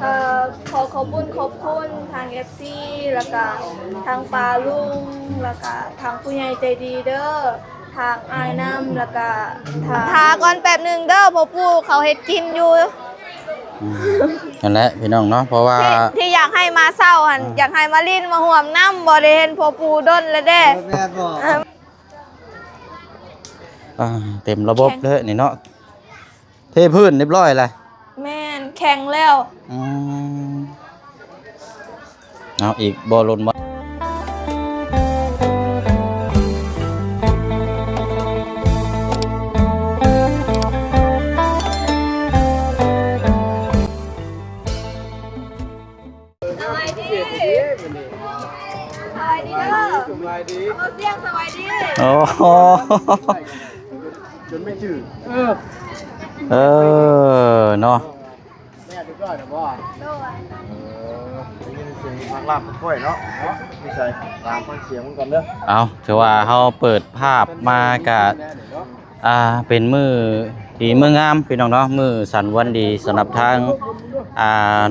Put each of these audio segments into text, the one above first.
ก็ขอขอบคุณทาง FC แล้วก็ทางปาลุงแล้วก็ทางผู้ใหญ่ใจดีเด้อทางอายน้ำแล้วก็ทาก่อนแป๊บนึงเด้อพ่อปู่เขาเฮ็ดกินอยู่นั่นแหละพี่น้องเนาะเพราะว่าที่อยากให้มาเศร้าหันอยากให้มาลิ้นมาห่วมน้ำบ่ได้เห็นพ่อปู่ด้นแล้วเด้เต็มระบบเลยนี่เนาะเทพื้นเรียบร้อยเลยแม่นแข็งแล้วเอาอีกบอลลนมาสบายดีเด้อสบายดีเอาเสียงสบายดีโอ้โหจนไม่จืดเนาะแม่ดูก่อนนะบ่ได้ยินเสียงทางลาบค่อยเนาะไม่ใช่ตามฟังเสียงมันก่อนเด้อเอาถือว่าเขาเปิดภาพมากะเป็นมือดีมืองามพี่น้องเนาะมือสันวันดีสำหรับทาง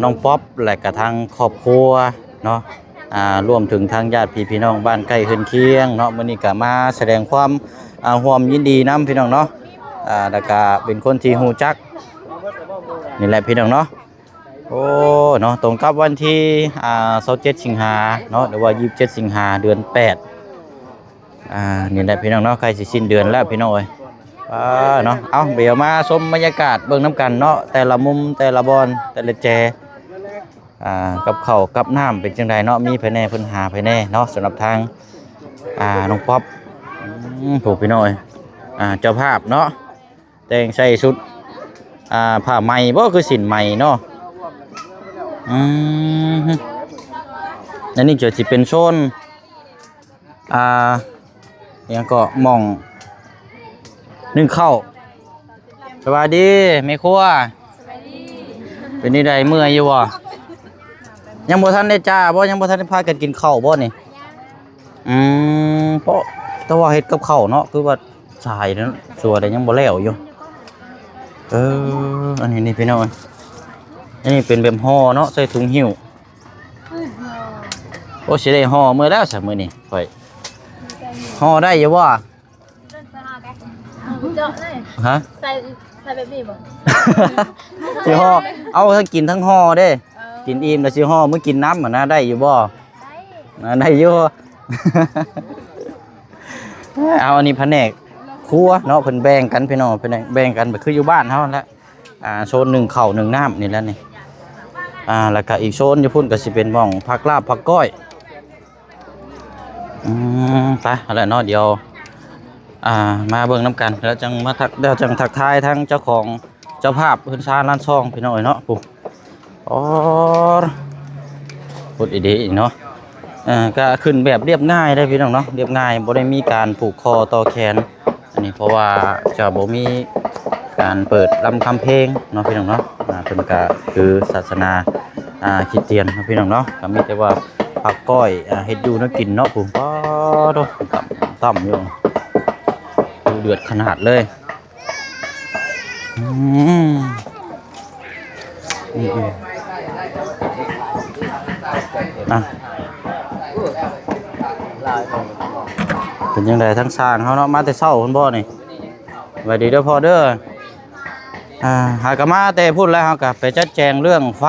น้องป๊อปและกับทางครอบครัวเนาะรวมถึงทางญาติพี่น้องบ้านใกล้เคียงเนาะมื้อนี้ก็มาแสดงความร่วมยินดีนำพี่น้องเนาะแล้วก็เป็นคนที่ฮู้จักนี่แหละพี่น้องเนาะโอ้เนาะตรงกับวันที่27สิงหาเนาะหรือว่า27สิงหาเดือน8นี่แหละพี่น้องเนาะใกล้สิสิ้นเดือนแล้วพี่น้องเอ้ยเนาะเอาเดี๋ยวมาชมบรรยากาศเบิ่งน้ำกันเนาะแต่ละมุมแต่ละบอนแต่ละแจกับข้าวกับน้ำเป็นจังไดเนาะมีภายในเพิ่นหาภายในเนาะสำหรับทางน้องป๊อปถูกพี่น้อยเจ้าภาพเนาะแต่งใส่ชุดผ้าไหมบ่คือสินไหมเนาะอันนี้จะสิเป็นโซนยังก็มองนึ่งข้าวสวัสดีแม่ครัวเป็นนี่ใดเมื่อยอยู่บ่ยังบ่ทันได้จ้าบ่ยังบ่ทันได้พากันกินข้าวบ่นี่เพราะแต่ว่าเฮ็ดกับข้าวเนาะคือว่าสายนั้นสัวแต่ยังบ่แล้วอยู่อันนี้นี่พี่น้องอันนี้เป็นแบบห่อเนาะใส่ถุงหิ้วโอ้สิได้ห่อมื้อแล้วซะมื้อนี้ข่อยห่อได้อยู่บ่ฮะใส่แบบนี้บ่สิห่อเอาทั้งกินทั้งห่อเด้กินอิ่มแล้วสิห่อมื้อกินน้ำนะได้อยู่บ่ได้อยู่เอาอันนี้แผนกครัวเนาะเพิ่นแบ่งกันพี่น้องเพิ่นแบ่งกันแบบคืออยู่บ้านเฮานั่นแหละโซน1ข้าว1น้ำนี่แหละนี่แล้วก็อีกโซนอยู่พุ่นก็สิเป็นหม้องผักลาบผักก้อยไปอะไรเนาะเดี๋ยวมาเบิ่งน้ำกันแล้วจังมาทักทายทั้งเจ้าของเจ้าภาพเพิ่นชาล้านช่องพี่น้องเนาะปุ๊บพูดดีๆเนาะก็ขึ้นแบบเรียบง่ายได้พี่น้องเนาะเรียบง่ายบ่ได้มีการผูกคอต่อแขนอันนี้เพราะว่าจะบ่มีการเปิดลำคำเพลงเนาะพี่น้องเนาะเป็นก็คือศาสนาคริสเตียนพี่น้องเนาะก็มีแต่ว่าผักก้อยเฮ็ดอยู่น่ากินเนาะผมต่ำอยู่ดูเดือดขนาดเลยเป็นยังไงทั้งสร้างเขาเนาะมาแต่เช้าคุณพ่อนี่สวัสดีเด้อพ่อเด้อหากมาแต่พูดแล้วเขาก็ไปจัดแจงเรื่องไฟ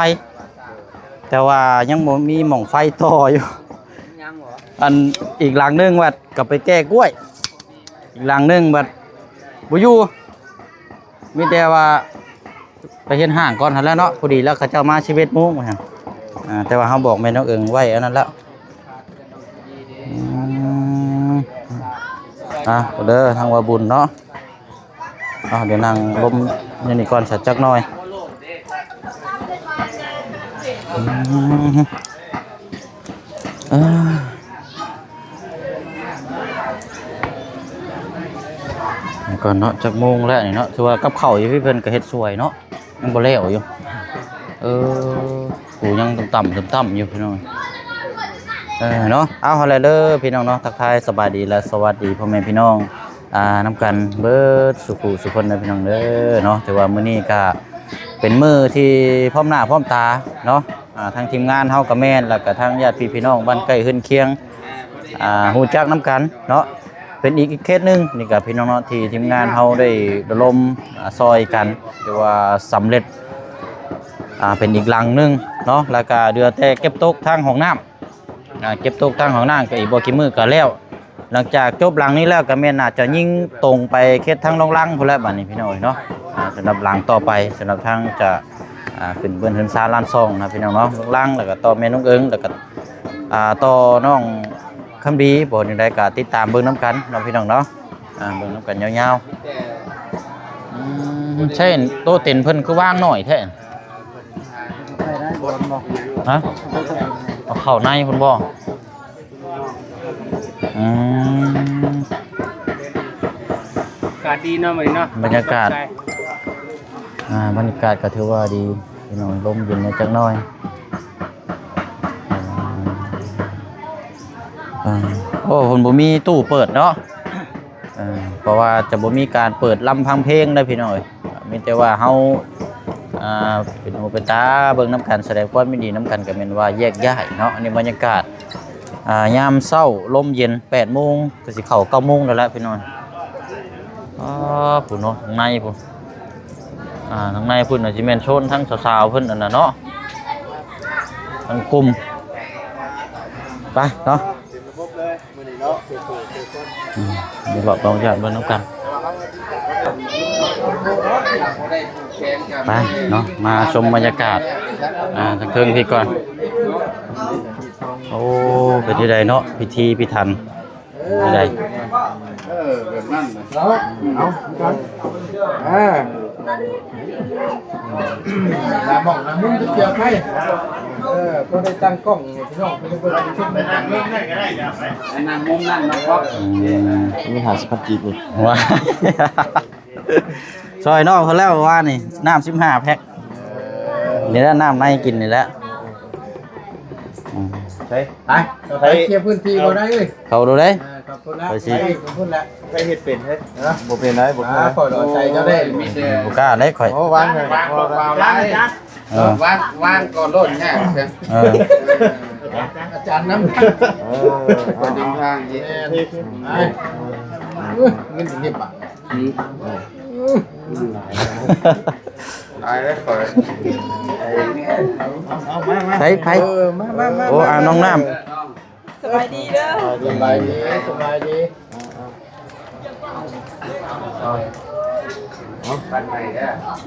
แต่ว่ายังบ่มีหม่องไฟต่ออยู่อันอีกหลังนึงวัดกับไปแก้กล้วยอีกหลังนึงวัดบ่อยู่มีแต่ว่าไปเห็นห่างก่อนแล้วเนาะพอดีแล้วเขาเจ้ามาชีวิตมุ้งมาแต่ว่าเขาบอกแม่น้องเอิงไว้อันนั้นแล้วเด้อทางว่าบุญเนาะเดี๋ยวนั่งลมนี่ก่อนสักจักหน่อยก่อนเนาะจักโมงแล้วนี่เนาะถือว่ากับข้าวอยู่พี่เพิ่นก็เฮ็ดสวยเนาะยังบ่แล้วอยู่หูยังต่ำอยู่พี่น้องเนาะเอาอะไรเด้อพี่น้องเนาะทักทายสบายดีและสวัสดีพ่อแม่พี่น้องน้ำกันเบิดสุขุสุคนนะพี่น้องเด้อเนาะแต่ว่ามื้อนี้ก็ เป็นมือที่พร้อมหน้าพร้อมตาเนาะทางทีมงานเฮากับแม่นแล้วก็ทางญาติพี่น้องบ้านใกล้เฮือนเคียงฮู้จักน้ำกันเนาะเป็นอีกเคสหนึงนี่ก็พี่น้องเนาะที่ทีมงานเฮาได้ระดมซอยกันหรือว่าสำเร็จเป็นอีกหลังหนึงเนาะแล้วก็เดือแต่เก็บตกทางห้องน้ำเก็บตกทางห้องน้ำก็อีกบ่กี่มื้อก็แล้วหลังจากจบหลังนี้แล้วก็แม่นน่าจะยิ่งตรงไปเคสทางน้องลังพุ่นแล้วบัดนี้พี่น้องเนาะสำหรับหลังต่อไปสำหรับทางจะขึ้นเบิ้นเฮือนซาล้านซองนะพี่น้องเนาะลังแล้วก็ต่อแม่น้องเอิงแล้วก็ต่อน้องคำดีบ่จังได๋ก็ติดตามเบิ่งนํกันเนาะพี่น้องเนาะเบิ่งนํกันยาวๆใช่โตเต็นเพิ่นคือว่างหน่อยแท้ฮะเอาเข้าในพุ่นบ่อากาศดีเนาะมื้อนี้เนาะ บรรยากาศบรรยากาศก็ถือว่าดีพี่น้องลมเย็นจักหน่อยโอ้เพิ่นบ่มีตู้เปิดเนาะเพราะว่าจะบ่มีการเปิดลำพังเพลงได้พี่น้องมีแต่ว่าเฮาเป็นหูเป็นตาเบิ่งน้ำกันแสดงความยินดีน้ำกันก็แม่นว่าแยกย้ายเนาะอันนี้บรรยากาศยามเช้าลมเย็น 8 โมงก็สิเข้า 9 โมงแล้วแหละพี่น้องพุ่นเนาะข้างในพุ่นทางในพุ่นน่ะสิแม่นโซนทั้งสาวๆเพิ่นนั่นน่ะเนาะทั้งกลุ่มไปเนาะเดี๋ยวลองจัดเบิ่งน้ำกันไปเนาะมาชมบรรยากาศทางเทิงพี่ก่อนโอ้เป็นที่ใดเนาะพิธีพิธันที่ใดแบบนั้นเอากันน้ำมองน้ำมึงจะเกี่ยวใครก็ได้ตั้งกล้องพี่น้องไปเปิดชุดไปนั่งเล่นได้ก็ได้จ้ะไปนั่งมุมนั่งนะครับมีหาสปัดจีบนี่ว้าซอยนอกเขาแล้วว่านี่น้ำ15 แพ็คนี่แหละน้ำในกินนี่แหละไปเคลียร์พื้นที่เราได้เลยเขาดูได้ขอบคุณนะขอบคุณแล้วไปเห็ดเป็นเฮ้ยบุเป็นไรบุเป็นขอรอใจเจ้าได้มีเดบุกล้าได้ข่อยโอ้วางเลยวางก่อนโดนแง่ใช่อาจารย์น้ำดึงทางเงินเงียบอ่ะตายแล้วก่อนไปโอ้น้องน้ำสบายดีเด้อสบายดี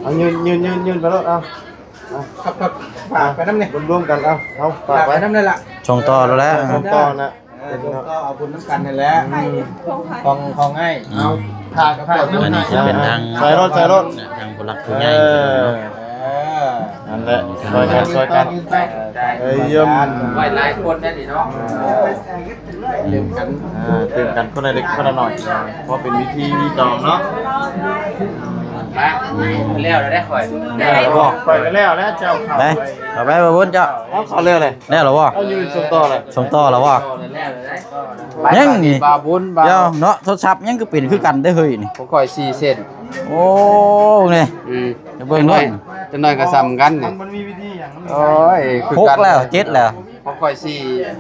เอายืนไปแล้วเอาครับฝากไปน้ำเนี่ยร่วมกันเอาฝากไปน้ำนี่แหละชงต่อแล้วชงต่อนะก็เอาบุญน้ำกันนี่แหละของง่ายเอาพากับพาอันนี้จะเป็นทางใส่รถทางผู้หลักผู้ใหญ่นั่นแหละช่วยกันเยี่ยมไว้หลายคนได้ดิเนาะเต็มกันคนละเล็กคนละหน่อยเพราะเป็นวิธีตองเนาะแล้วได้ข่อยปล่อยกันแล้วเจ้าเขาเอาไปบ่บุญเจ้าเขาเร็วเลยแล้วหรอวะเอายืนส่งต่อเลยส่งต่อแล้ววะยังนี่บาบุญเดี๋ยวเนาะโทรศัพท์ยังก็เป็นคือกันได้เฮ้ยนี่ผมข่อย4 เซนโอ้นี่จะเบิ่งหน่อยจะหน่อยก็ซ้ำกันนี่มันมีวิธีอย่างนั้นโอ้ยคือกันแล้ว7แล้วผมข่อย4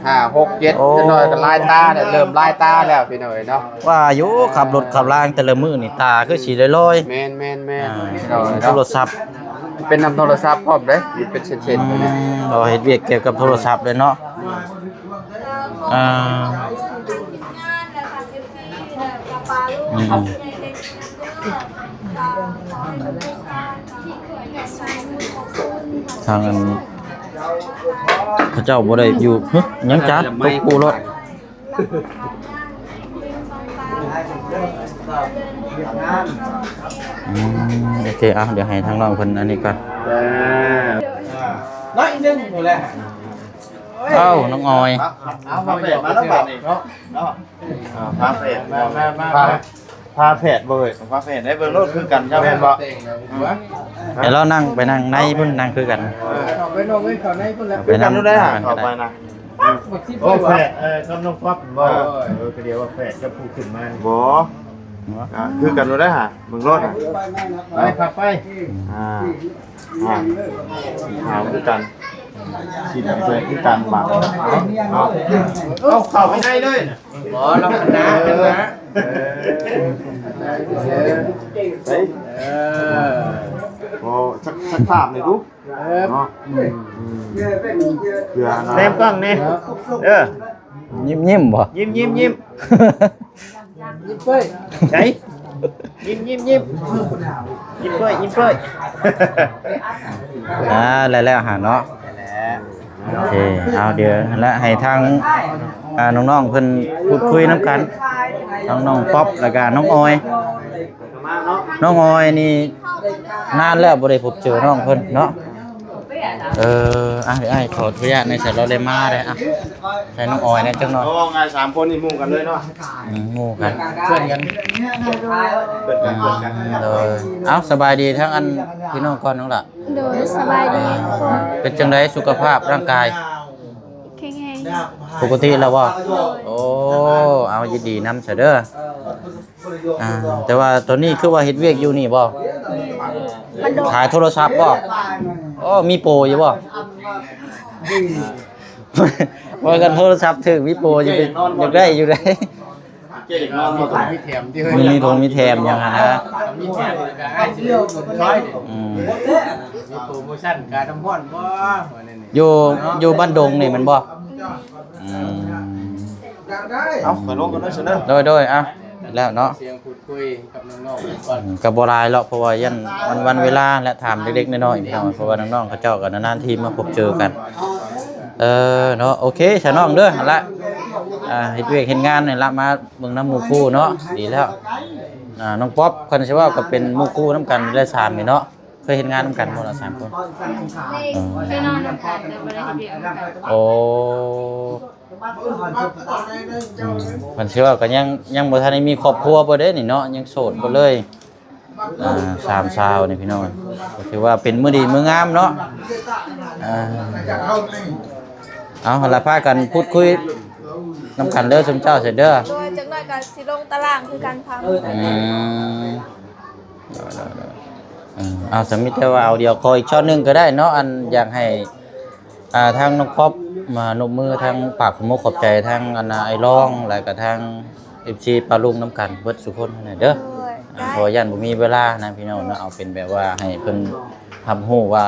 5 6 7จะหน่อยก็ลายตาเนี่ยเริ่มลายตาแล้วพี่หน่อยเนาะว่าอยู่ขับรถขับรางแต่ละมื้อนี่ตาคือสิลอยๆแม่นโทรศัพท์เป็นนำโทรศัพท์พร้อมเด้เป็นเส้นๆเนี่ยเราเฮ็ดเวียกเกี่ยวกับโทรศัพท์เลยเนาะทางอันพระเจ้าบ่ได้อยู่ยังจัดตกปูรถโอเคเดี๋ยวให้ทางน้องเพิ่นอันนี้ก่อนน้อยนึงอยู่แล้วน้องออยพาเฟดมาแล้วแบบนี้เนาะพาเฟดพาเฟดบ่เฮ้ยพาเฟดได้เบิ่งรถคือกันใช่มั้ยบ่เดี๋ยวเรานั่งไปนั่งในพุ่นนั่งคือกันไปนอนไว้เข้าในพุ่นแล้วไปนั่งได้ฮะเข้าไปนะโอ้แฟดกับน้องป๊อปบ่ก็เดียวว่าแฟดจะพูดขึ้นมาบ่คือกันได้ฮะเบิ่งรถไปขับไป หาคือกันกินเพื่อนคือกันบาดเอาเข้าไปได้เลย บ่เราคณะกันนะโอ้สักภาพเลยลูกเนาะเพื่อเต็มกล้องนี่ยิ้มบ่ ยิ้ม ยิ้มเป้ย ไหนยิ้มยิ้มเป้ย แล้วหาเนาะโอเคเอาเดี๋ยวแล้วให้ทางน้องๆเพิ่นพูดคุยน้ำกันทั้งน้องป๊อปแล้วก็น้องออยน้องออยนี่นานแล้วบ่ได้พบเจอน้องเพิ่นเนาะเดี๋ยวขออนุญาตในสายเราได้มาได้ใส่น้องออยนะจังเนาะ เอาไง3คนนี่หมู่กันเลยเนาะ หมู่กัน เพื่อนกัน เลยเอาสบายดีทั้งอันพี่น้องก่อนน้องล่ะ โดยสบายดีทุกคน เป็นจังไดสุขภาพร่างกาย แข็งแรง ปกติแล้วบ่โอ้เอายินดีนำเสยเด้อแต่ว่าตอนนี้คือว่าเฮ็ดเวียกอยู่นี่บ่ มันโดน ขายโทรศัพท์บ่โอ้มีโปรอยู่บ่ ว่ากันโทรศัพท์ถึงมีโปรอยู่อยากได้อยู่ได้ เจ๊นอนบ่ต้อง มีแถมที่ มีโทงมีแถมอย่างนั้นนะ มีแถมแล้วก็ให้สิลูกก็ช้อยมี มี โปรโมชั่นการทำพ่อนบ่ว่านั่นนี่ อยู่บ้านดงนี่มันบ่ เอาไปลงกันเลยเด้อ โดยแล้วเนาะ เสียงพูดคุยกับน้องๆก่อน กับ่หลายหรอกเพราะว่ายันวันเวลาและถามเด็กๆน้อยๆพี่น้องเพราะว่าน้องๆเขาเจ้าก็นานๆทีมาพบเจอกันเนาะโอเคฉะน้องเด้อหั่นละเฮ็ดเวียกเฮ็ดงานนี่ละมาเบิ่งน้ำหมู่คู่เนาะดีแล้วน้องป๊อปคนสิว่าก็เป็นหมู่คู่นำกันได้3นี่เนาะเคยเฮ็ดงานนำกันบ่ล่ะ3คน ไปนอนน้ำกันแต่ไม่ได้เบียร์กัน โอ้มันสิว่าก็ยังบ่ทันได้มีครอบครัวบ่เด้นี่เนาะยังโสดบ่เลย3 สาวนี่พี่น้องก็ถือว่าเป็นมื้อดีมื้องามเนาะเอาหั่นล่ะพากันพูดคุยนำกันเด้อสมเจ้าเสร็จเด้อ โดยจังหน่อยกันสิลงตารางคือการพัง เอาสมมิติว่าเอาเดียวขออีกช็อตนึงก็ได้เนาะอันอยากให้ทางน้องป๊อปมานบมือทางปากขมุกขอบใจทางอันไอ้ร้องแล้วก็ทาง FC ปลาลุงน้ำกันเบิดสุคนนั่นแหละเด้อเพราะยันบ่มีเวลานะพี่น้องเนาะเอาเป็นแบบว่าให้เพิ่นทำฮู้ว่า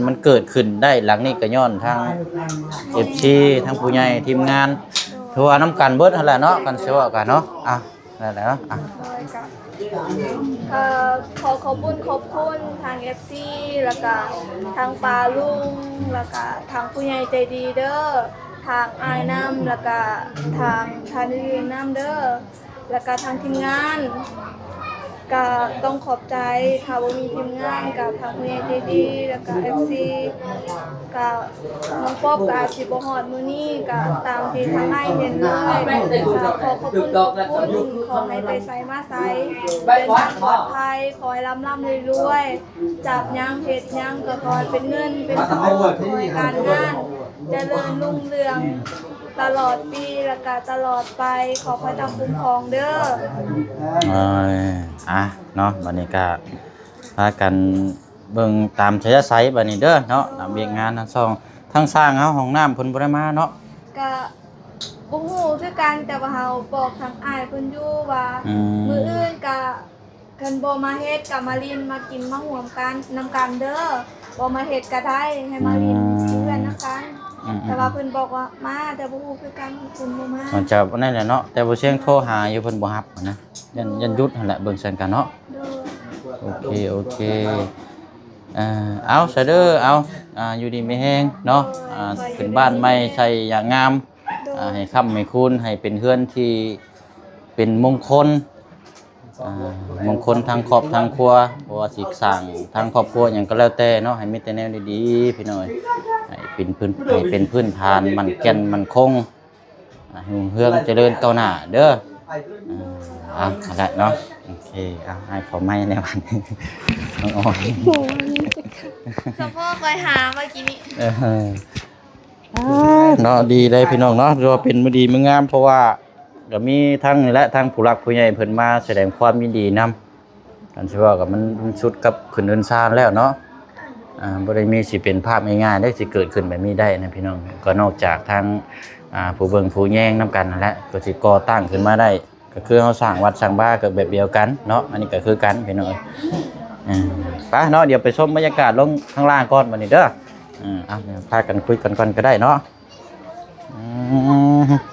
มันเกิดขึ้นได้หลังนี้ก็ย้อนทาง FC ทางผู้ใหญ่ทีมงานทั่วน้ำกันเบิดนั่นแหละเนาะกันเสียว่ากันเนาะนั่นแหละเนาะขอบคุณทาง FC แล้วก็ทางปาลุงแล้วก็ทางผู้ใหญ่ใจดีเด้อทางอายน้ำแล้วก็ทางทานอื่นน้ำเด้อแล้วก็ทางทีมงานก็ต้องขอบใจถ้าบ่มีทีมงานกับทางผู้ใหญ่ใจดีแล้วก็ FC ก็น้องป๊อบก็อาจสิบ่ฮอดมื้อนี้ก็ตามที่ทางนายเห็นเลยก็ขอบคุณขอให้ไปไสมาไสเป็นทางปลอดภัยขอให้ร่ำรวยๆจับหยังเฮ็ดหยังก็ขอให้เป็นเงินเป็นทองรวยการงานเจริญรุ่งเรืองตลอดปีแล้วก็ตลอดไปขอพระเจ้าคุ้มครองเด้อเนาะบัดนี้ก็พากันเบิ่งตามชายไสบัดนี้เด้อเนาะนำเวียกงานทั้งทั้งสร้างเฮาห้องน้ำเพิ่นบ่ได้มาเนาะก็บ่ฮู้คือกันแต่ว่าเฮาบอกทางอ้ายเพิ่นอยู่ว่ามื้ออื่นก็คันบ่มาเฮ็ดก็มาเรียนมากินมาร่วมกันนำกันเด้อบ่มาเฮ็ดก็ได้ให้มาเรียนเพื่อนนำกันแต่ว่าเพิ่นบอกว่ามาแต่บ่ฮู้คือกันเพิ่นบ่มามันจะนั่นแหละเนาะแต่บ่เสียงโทรหาอยู่เพิ่นบ่รับนะยันหยุดนั่นแหละเบิ่งซั่นกันเนาะโอเคเอาซะเด้อเอาอยู่ดีมีแฮงเนาะเป็นบ้านใหม่ใช้อย่างงามให้ค้ำให้คูณให้เป็นเฮือนที่เป็นมงคลทางครอบทางครัวเพราะว่าสิสร้างทางครอบครัวหยังก็แล้วแต่เนาะให้มีแต่แนวดีๆพี่น้อยให้เป็นพื้นฐานมันแก่นมันคงรุ่งเรืองเจริญก้าวหน้าเด้อได้เนาะโอเคให้ขอไม้ในวันนี้น้องอ้อยสะโพกไปหาเมื่อกี้นี้เนาะดีเลยพี่น้องเนาะถือว่าเป็นมื้อดีมื้องามเพราะว่าก็มีทั้งนี่แหละทั้งผู้หลักผู้ใหญ่เพิ่นมาแสดงความยินดีนำกันสิว่าก็มันสุดกับขึ้นเดินซานแล้วเนาะ บ่ได้มีสิเป็นภาพง่ายๆได้สิเกิดขึ้นแบบนี้ได้นะพี่น้องก็นอกจากทั้งผู้เบิ่งผู้แย่งนํกันนั่นแหละก็สิก่อตั้งขึ้นมาได้ก็คือเฮาสร้างวัดสร้างบ้านก็แบบเดียวกันเนาะอันนี้ก็คือกันพี่น้องไปเนาะเดี๋ยวไปชมบรรยากาศลงข้างล่างก่อนบัดนี้เด้อพากันคุยกันก่อนก็ได้เนาะ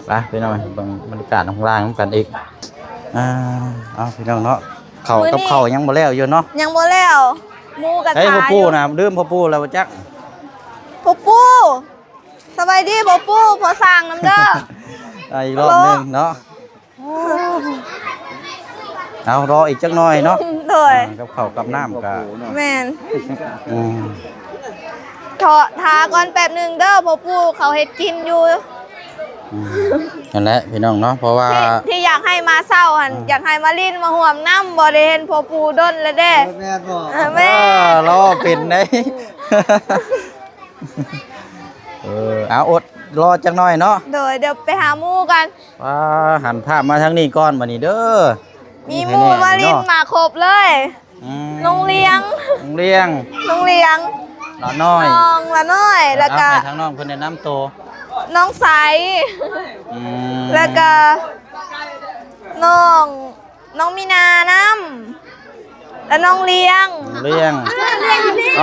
ไปพี่น้องเบิ่งบรรยากาศข้างล่างนำกันอีกเอาพี่น้องเนาะข้าวกับข้าวยังบ่แล้วอยู่เนาะยังบ่แล้วหมูกระทะ เฮ้ยพ่อปู่นะลืมพ่อปู่แล้วจัก พ่อปู่สบายดีพ่อปู่พอสร้างน้ำเด้อ อีกรอบหนึงเนาะเอารออีกจักหน่อยเนาะ โดย กับข้าวกับน้ำกับ แม่นทาก่อนแป๊บนึงเด้อพ่อปู่เขาเฮ็ดกินอยู่ นั่นแหละพี่น้องเนาะเพราะว่าที่อยากให้มาเศร้าหันอยากให้มาลิ้นมาห่วมน้ำบ่ได้เห็นพ่อปู่ดนแล้วเด้แม่รอเป็นได้เอาอดรอจักหน่อยเนาะเดี๋ยวไปหาหมู่กันว่าหันภาพมาทางนี้ก่อนบัดนี้เด้อมีหมู่มาลิ้นมาครบเลยโรงเรียนน้องน้อยน้องละน้อยแล้วก็ทางน้องเพิ่นแนะนำตัวน้องใสแล้วก็น้องมีนาน้ำแล้วน้องเลี้ยงเ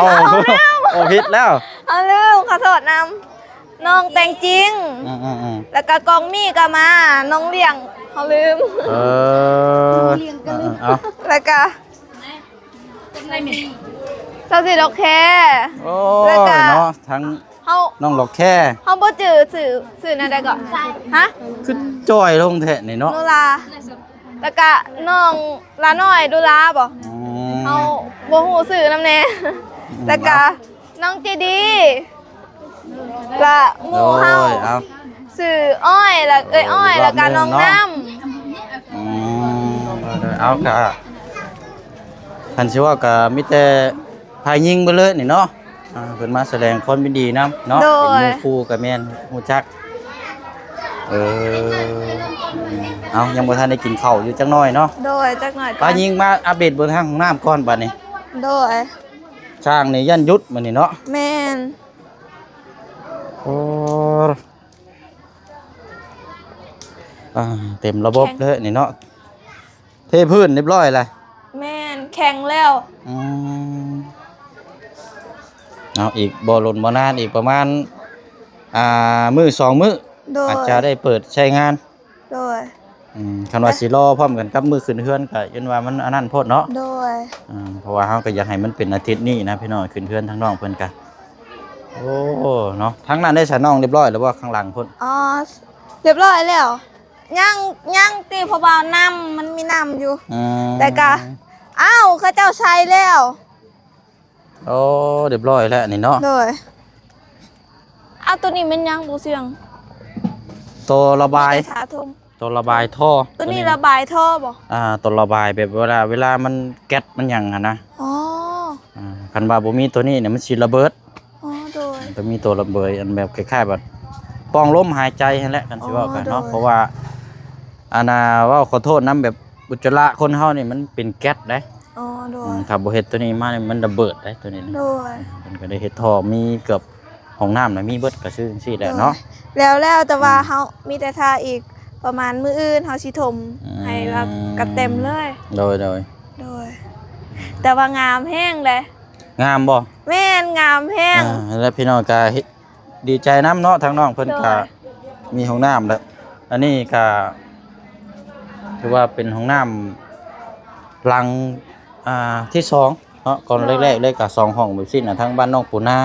อาผิดแล้วเอาลืมขอโทษน้ำน้องแต่งจริงแล้วก็กองมี่ก็มาน้องเลี้ยงเขาลืมเอาแล้วก็เจ้าสิดอกแคแล้วก็เนาะทั้งน้องหลอกแค่เขาบ่จือสื่อนั่นได้ก่อนฮะคือจอยลงแท้นี่เนาะโนลาแล้วก็น้องลาน้อยดูลาบ่เขาบ่ฮู้สื่อนำแน่แล้วก็น้องจีดีละหมู่เฮาสื่ออ้อยแล้วอ้อยแล้วก็น้องน้ำเอาค่ะคันสิว่าก็มีแต่พายยิงไปเลยนี่เนาะเพิ่นมาแสดงความยินดีนำเนาะเป็นหมู่คู่กับแม่นฮู้จักเอายังบ่ทันได้กินข้าวอยู่จักหน่อยเนาะโดยจักหน่อยพายยิงมาอัปเดตเบิ่งทางห้องน้ำก่อนบัดนี้โดยช่างนี่ยันยุดมื้อนี้เนาะแม่นเต็มระบบเลยนี่เนาะเทพื้นเรียบร้อยเลยแม่นแข็งแล้วเอาอีกบ่ลนบ่นานอีกประมาณมื้อ2มื้ออาจจะได้เปิดใช้งานโดยคันว่าสิรอพร้อมกันกับมื้อขึ้นเฮือนก็ยันว่ามันอันนั้นโพดเนาะโดยเพราะว่าเฮาก็อยากให้มันเป็นอาทิตย์นี้นะพี่น้องขึ้นเฮือนทั้งน้องเพิ่นกันโอ้เนาะทั้งนั้นได้สะน้องเรียบร้อยแล้วบ่ข้างหลังพุ่นเรียบร้อยแล้วย่างตีเพราะว่าน้ำมันมีน้ำอยู่แต่ก็เขาเจ้าใช้แล้วโอ้เรียบร้อยแล้วนี่เนาะโดยตัวนี้มันยังบ่เสียงตัวระบายตัวระบายท่อตัวนี้ระบายท่อบ่ตัวระบายแบบเวลามันแก๊สมันหยังนะคันว่าบ่มีตัวนี้เนี่ยมันสิระเบิดโดยจะมีตัวระเบิดอันแบบคล้ายๆแบบป้องลมหายใจนั่นแหละกันสิว่ากันเนาะเพราะว่าว่าขอโทษน้ำแบบอุจจาระคนเฮานี่มันเป็นแก๊สได้โดยถ้าบ่เฮ็ดตัวนี้มามันระเบิดได้ตัวนี้โดยมันก็ได้เฮ็ดท่อมีเกือบห้องน้ำน่ะมีเบิดก็ซื่อจังซี่แหละเนาะแล้วแต่ว่าเฮามีแต่ทาอีกประมาณมื้ออื่นเฮาสิถมให้ว่ากระเต็มเลยโดยแต่ว่างามแห้งเลยงามบ่แม่นงามแห้งแล้วพี่น้องก็ดีใจน้ำเนาะทางน้องเพิ่นก็มีห้องน้ำแล้วอันนี้ก็ถือว่าเป็นห้องน้ำหลังที่2เนาะก่อนแรกๆเลยก็2ห้องแบบสิ้นทั้งบ้านน้องปูนา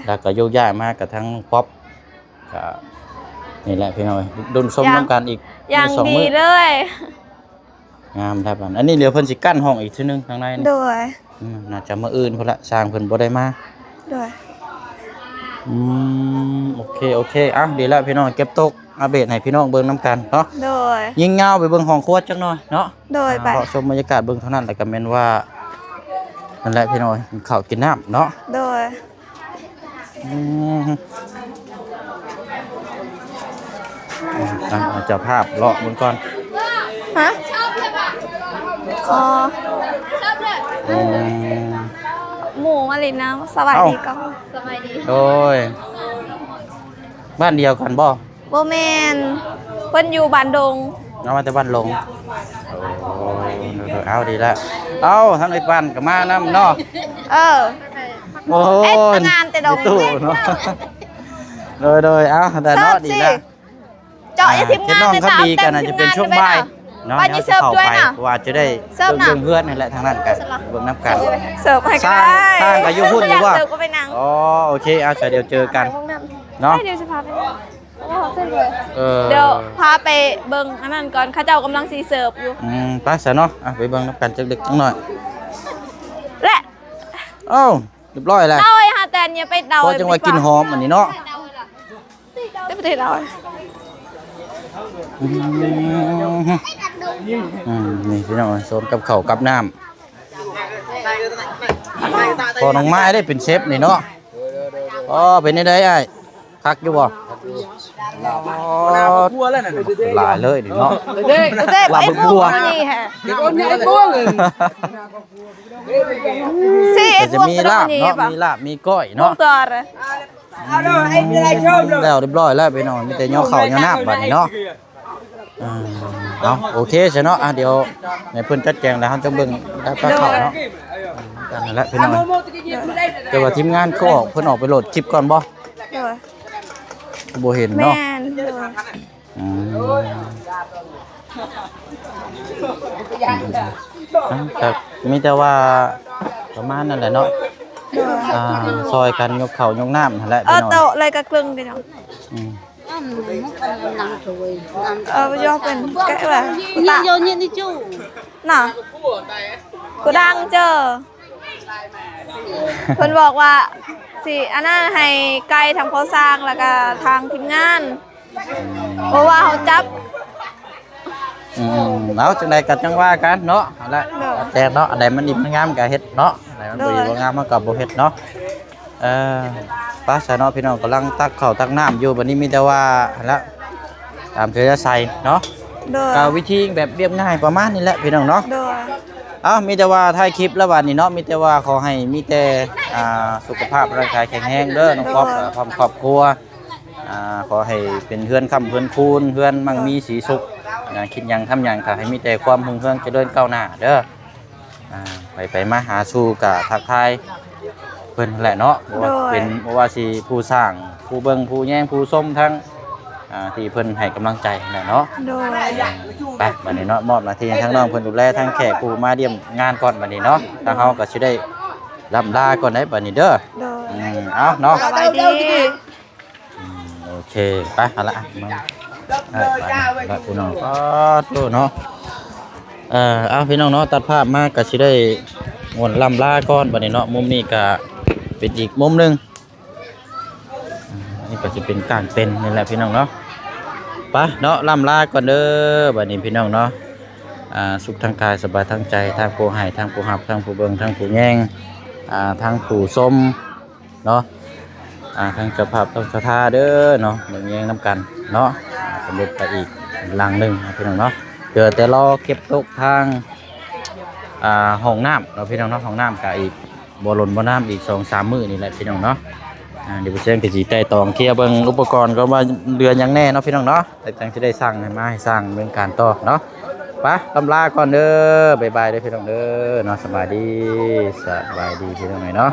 แล้วก็โยกย้ายมากับทั้งป๊อปก็นี่แหละพี่น้องดุนส้มน้ำกันอีกอย่างดีเลย งามได้ปานอันนี้เดี๋ยวเพิ่นสิกั้นห้องอีกทีนึงข้างในนี่น่าจะมื้ออื่นพุ่นละสร้างเพิ่นบ่ได้มาโอเคดีแล้วพี่น้องเก็บตกอัปเดตให้พี่น้องเบิ่งน้ำกันเนาะยิงเงาไปเบิ่งห้องครัวจักหน่อยเนาะไปชมบรรยากาศเบิ่งเท่านั้นแล้วก็แม่นว่านั่นแหละพี่น้องกินข้าวกินน้ำเนาะจะภาพเลาะบนก่อนฮะชอบเลย หมู่มาเลยนะสบายดีก็สบายดี โดยบ้านเดียวกันบ่ โบแมนเพิ่นอยู่บ้านดง เอามาแต่บ้านลงโอ้ยเอาดีละเอาทั้งไอ้บ้านก็มานำเนาะ เออ โอ้ เอ็ด ย งานแต่ดง มีตู้เนาะโดยเอาแต่เนาะดีละ เจาะอย่าทีมงาน น้องเขาดีกันอาจจะเป็นช่วงบ่ายเนาะ บ้านนี้เสิร์ฟด้วยนะ ว่าจะได้ เสิร์ฟ เบิ่ง น่ะ เพื่อนนั่นแหละทางนั้นกันเบิ่งน้ำกัน เสิร์ฟให้ก็ได้ สร้างกับยูหุ่นดีกว่า เสิร์ฟก็ไปนั่ง อ๋อโอเคเอาเดี๋ยวเจอกัน เนาะ เนาะ เดี๋ยวจะพาไปนั่งเส้นเลย เ เดี๋ยวพาไปเบิ่งอันนั้นก่อนเข้าเจ้ากำลังซีเสิร์ฟอยู่ ไปซะเนาะไปเบิ่งน้ำกันจักเด็กจังหน่อย และ เอ้าเรียบร้อยแล้ว เดาไอ้ฮาแตนเนี่ยไปเดา พอจังหวะกินหอมอันนี้เนาะ ได้ประเทศเรา นี่พี่น้องโซนกับข้าวกับน้ำพอน้องไม้ได้เป็นเชฟนี่เนาะอ๋อเป็นได้ไอ้คักอยู่บ่หลายเลยดิเนาะ เด็กไอ้พวกนี่ฮะสิไอ้ จะ พวก มี ตัว ลาบ นี้ เนาะ ป่ะ มีลาบมีก้อย พว เนาะ กตัวอะไร แล้วเรียบร้อยแล้วพี่น้องมีแต่ย่อข้าวย่อน้ำบัดนี้เนาะเอาโอเคใช่เนาะเดี๋ยวในเพิ่นจัดแจงแล้วเฮาจะเบิ่งได้ปลาข้าวเนาะกันนั่นแหละพี่น้องแต่ว่าทีมงานเขาออกเพิ่นออกไปโหลดคลิปก่อนบ่ เดี๋ยว บ่เห็น แม่ เนาะ นเดี๋ยว แต่มีแต่ว่าประมาณนั่นแหละเนาะซอยกันยกข้าวยกน้ำนั่นแหละพี่น้อง โตะอะไรก็กลึงไปเนาะย่อเป็นแกะแบบตะ vô nhiên đi chú น่ะกูดังเจอเพิ่นบอกว่าสิอันนั้นให้ไกลทางเขาสร้างแล้วก็ทางทีมงานเพราะว่าเขาจับ เอาจังใดก็จังว่ากันเนาะเอาละแต่เนาะอันใดมันดีมันงามก็เฮ็ดเนาะอันใดมันบ่ดีบ่งามมันก็บ่เฮ็ดเนาะป้าสาวเนาะพี่น้องกำลังตักข้าวตักน้ำอยู่บัดนี้มีแต่ว่าหั่นละตามเธอจะใส่เนาะ โดย ก็วิธีแบบเรียบง่ายประมาณนี้แหละพี่น้องเนาะ โดย มีแต่ว่าถ่ายคลิปแล้วบัดนี้เนาะมีแต่ว่าขอให้มีแต่สุขภาพร่างกายแข็งแรงเด้อน้องป๊อปพร้อมครอบครัวขอให้เป็นเพื่อนค่ำเพื่อนคูณเพื่อนมั่งมีสีสุขคิดหยังทำหยังค่ะให้มีแต่ความรุ่งเรืองเจริญก้าวหน้าเด้อไปมาหาสู่กับทักทายเพิ่นแหละเนาะเป็นบ่ว่าสิผู้สร้างผู้เบิ่งผู้แย่งผู้ส้มทั้งที่เพิ่นให้กำลังใจแหละเนาะ โดย ไปบัดนี้เนาะมอบหน้าที่ให้ทั้งน้องเพิ่นดูแลทั้งแขกผู้มาเยี่ยมงานก่อนบัดนี้เนาะทางเฮาก็สิได้ล่ำลาก่อนได้บัดนี้เด้อ โดย เอาเนาะ สบายดี โอเคไปเอาละมาไปพี่น้องโตเนาะเอาพี่น้องเนาะตัดภาพมาก็สิได้งวนล่ำลาก่อนบัดนี้เนาะมุมนี้ก็เป็นอีกมุมหนึงนี่ก็จะเป็นกลางเต็นท์นี่แหละพี่น้องเนาะไปเนาะล่ำลาก่อนเด้อบัดนี้พี่น้องเนาะสุขทางกายสบายทางใจทางผู้ให้ทางผู้รับทางผู้เบิ่งทางผู้แย่งทางผู้ชมเนาะทางเจ้าภาพทางสถาเด้อเนาะเบิ่งแย่งน้ำกันเนาะสำเร็จไปอีกหลังหนึงพี่น้องเนาะเดี๋ยวแต่รอเก็บตกทางห้องน้ำเนาะพี่น้องเนาะห้องน้ำกับอีกบ่อหล่นบ่อน้ำอีก 2-3 มื้อนี่แหละพี่น้องเนาะเดี๋ยวไปเชิญกิจใจตองเคลียร์เบิ่งอุปกรณ์ก็ว่าเดือนยังแน่เนาะพี่น้องเนาะแต่จังสิได้สั่งให้มาให้สร้างเป็นการต่อเนาะไปลำลาก่อนเด้อบ๊ายบายเด้อพี่น้องเด้อเนาะสบายดีพี่น้องเนาะ